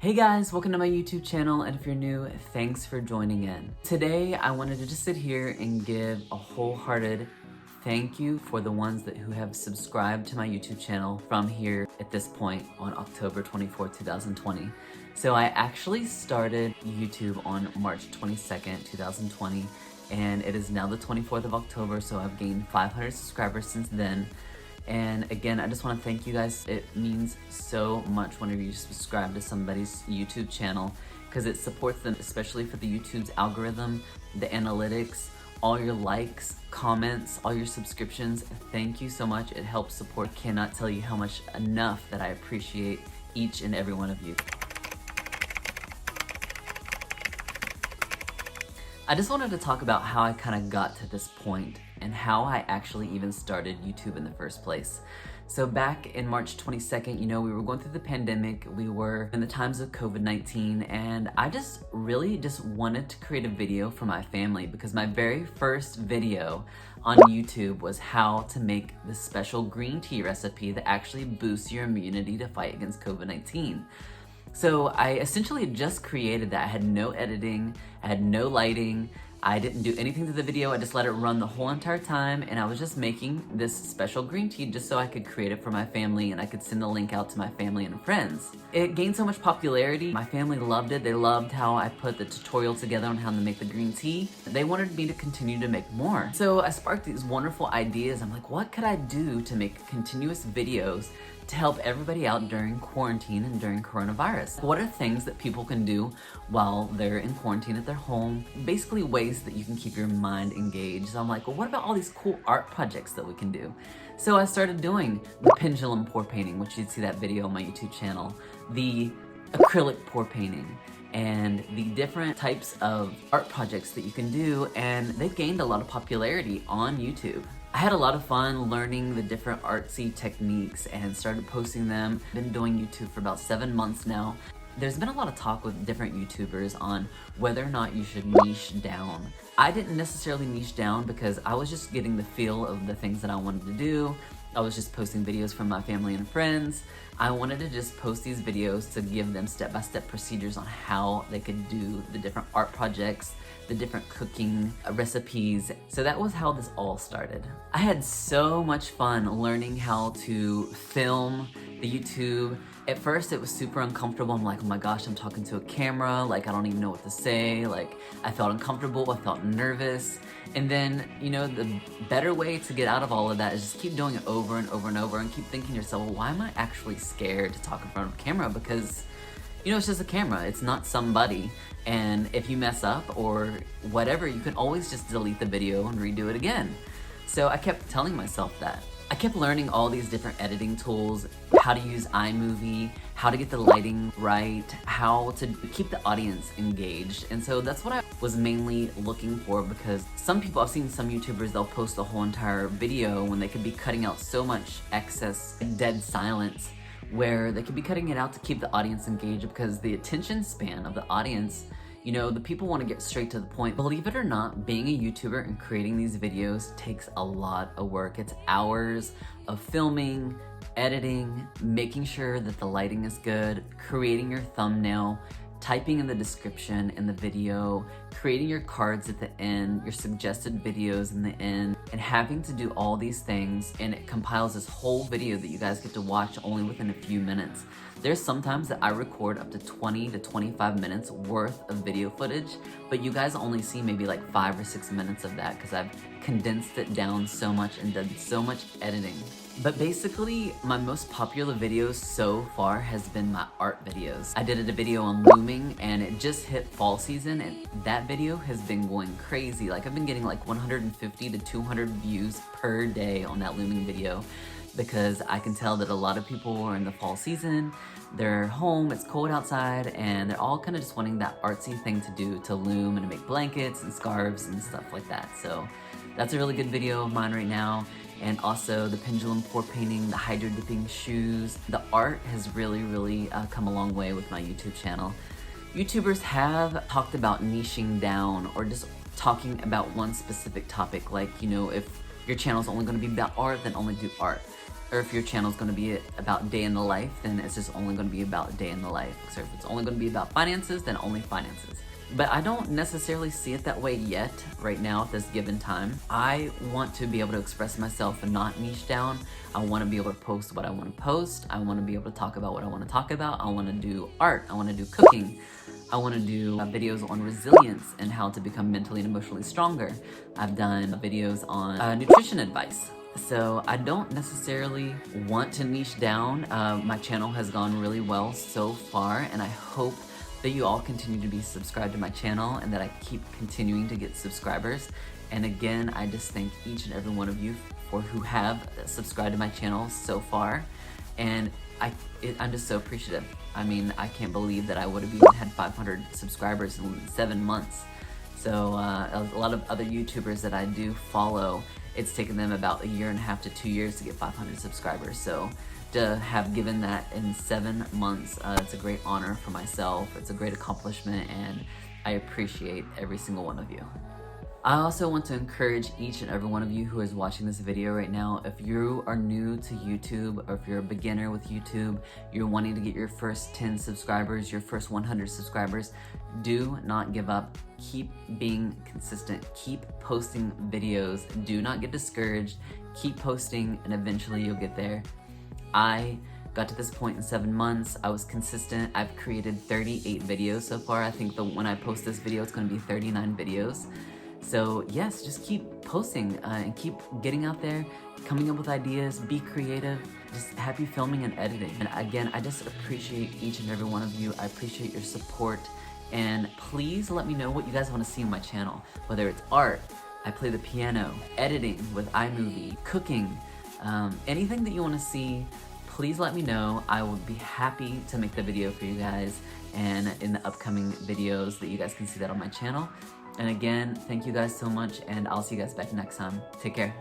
Hey guys, welcome to my YouTube channel, and if you're new, thanks for joining in. Today, I wanted to just sit here and give a wholehearted thank you for the ones who have subscribed to my YouTube channel from here at this point on October 24th, 2020. So I actually started YouTube on March 22nd, 2020, and it is now the 24th of October, so I've gained 500 subscribers since then. And again, I just want to thank you guys. It means so much whenever you subscribe to somebody's YouTube channel because it supports them, especially for the YouTube's algorithm, the analytics, all your likes, comments, all your subscriptions. Thank you so much. It helps support. Cannot tell you how much enough that I appreciate each and every one of you. I just wanted to talk about how I kind of got to this point and how I actually even started YouTube in the first place. So back in March 22nd, we were going through the pandemic, we were in the times of COVID-19, and I just really wanted to create a video for my family because my very first video on YouTube was how to make this special green tea recipe that actually boosts your immunity to fight against COVID-19. So I essentially just created that. I had no editing, I had no lighting, I didn't do anything to the video, I just let it run the whole entire time, and I was just making this special green tea just so I could create it for my family and I could send the link out to my family and friends. It gained so much popularity, my family loved it, they loved how I put the tutorial together on how to make the green tea. They wanted me to continue to make more. So I sparked these wonderful ideas. I'm like, what could I do to make continuous videos to help everybody out during quarantine and during coronavirus? What are things that people can do while they're in quarantine at their home? Basically ways that you can keep your mind engaged. So I'm like, well, what about all these cool art projects that we can do? So I started doing the pendulum pour painting, which you'd see that video on my YouTube channel, the acrylic pour painting, and the different types of art projects that you can do, and they've gained a lot of popularity on YouTube. I had a lot of fun learning the different artsy techniques and started posting them. I've been doing YouTube for about 7 months now. There's been a lot of talk with different YouTubers on whether or not you should niche down. I didn't necessarily niche down because I was just getting the feel of the things that I wanted to do. I was just posting videos from my family and friends. I wanted to just post these videos to give them step-by-step procedures on how they could do the different art projects, the different cooking recipes. So that was how this all started. I had so much fun learning how to film the YouTube. At first it was super uncomfortable. I'm like, oh my gosh, I'm talking to a camera. Like, I don't even know what to say. Like, I felt uncomfortable, I felt nervous. And then, the better way to get out of all of that is just keep doing it over and over and over and keep thinking to yourself, well, why am I actually scared to talk in front of a camera? Because, it's just a camera, it's not somebody. And if you mess up or whatever, you can always just delete the video and redo it again. So I kept telling myself that. I kept learning all these different editing tools, how to use iMovie, how to get the lighting right, how to keep the audience engaged. And so that's what I was mainly looking for, because I've seen some YouTubers, they'll post a whole entire video when they could be cutting out so much excess dead silence, where they could be cutting it out to keep the audience engaged, because the attention span of the audience, the people want to get straight to the point. Believe it or not, being a YouTuber and creating these videos takes a lot of work. It's hours of filming, editing, making sure that the lighting is good, creating your thumbnail, typing in the description in the video, creating your cards at the end, your suggested videos in the end, and having to do all these things, and it compiles this whole video that you guys get to watch only within a few minutes. There's sometimes that I record up to 20 to 25 minutes worth of video footage, but you guys only see maybe like 5 or 6 minutes of that because I've condensed it down so much and done so much editing. But basically, my most popular videos so far has been my art videos. I did a video on looming, and it just hit fall season, and that video has been going crazy. Like, I've been getting like 150 to 200 views per day on that looming video, because I can tell that a lot of people are in the fall season, they're home, it's cold outside, and they're all kind of just wanting that artsy thing to do, to loom and to make blankets and scarves and stuff like that. So that's a really good video of mine right now. And also the pendulum pour painting, the hydro dipping shoes. The art has really come a long way with my YouTube channel. YouTubers have talked about niching down or just talking about one specific topic, like, if your channel is only going to be about art, then only do art. or if your channel is going to be about day in the life, then it's just only going to be about day in the life. So if it's only going to be about finances, then only finances. But I don't necessarily see it that way yet, right now at this given time. I want to be able to express myself and not niche down. I want to be able to post what I want to post. I want to be able to talk about what I want to talk about. I want to do art. I want to do cooking. I want to do videos on resilience and how to become mentally and emotionally stronger. I've done videos on nutrition advice. So I don't necessarily want to niche down. My channel has gone really well so far, and I hope that you all continue to be subscribed to my channel and that I keep continuing to get subscribers. And again, I just thank each and every one of you for who have subscribed to my channel so far. And I'm just so appreciative. I mean, I can't believe that I would have even had 500 subscribers in 7 months. So a lot of other YouTubers that I do follow, it's taken them about 1.5 to 2 years to get 500 subscribers. So to have given that in 7 months, it's a great honor for myself. It's a great accomplishment, and I appreciate every single one of you. I also want to encourage each and every one of you who is watching this video right now, if you are new to YouTube, or if you're a beginner with YouTube, you're wanting to get your first 10 subscribers, your first 100 subscribers, do not give up. Keep being consistent. Keep posting videos. Do not get discouraged. Keep posting, and eventually you'll get there. I got to this point in 7 months. I was consistent. I've created 38 videos so far. I think when I post this video, it's going to be 39 videos. So yes, just keep posting and keep getting out there, coming up with ideas, be creative, just happy filming and editing. And again, I just appreciate each and every one of you. I appreciate your support, and please let me know what you guys want to see on my channel, whether it's art, I play the piano, editing with iMovie, cooking, anything that you want to see. Please let me know. I will be happy to make the video for you guys, and in the upcoming videos that you guys can see that on my channel. And again, thank you guys so much, and I'll see you guys back next time. Take care.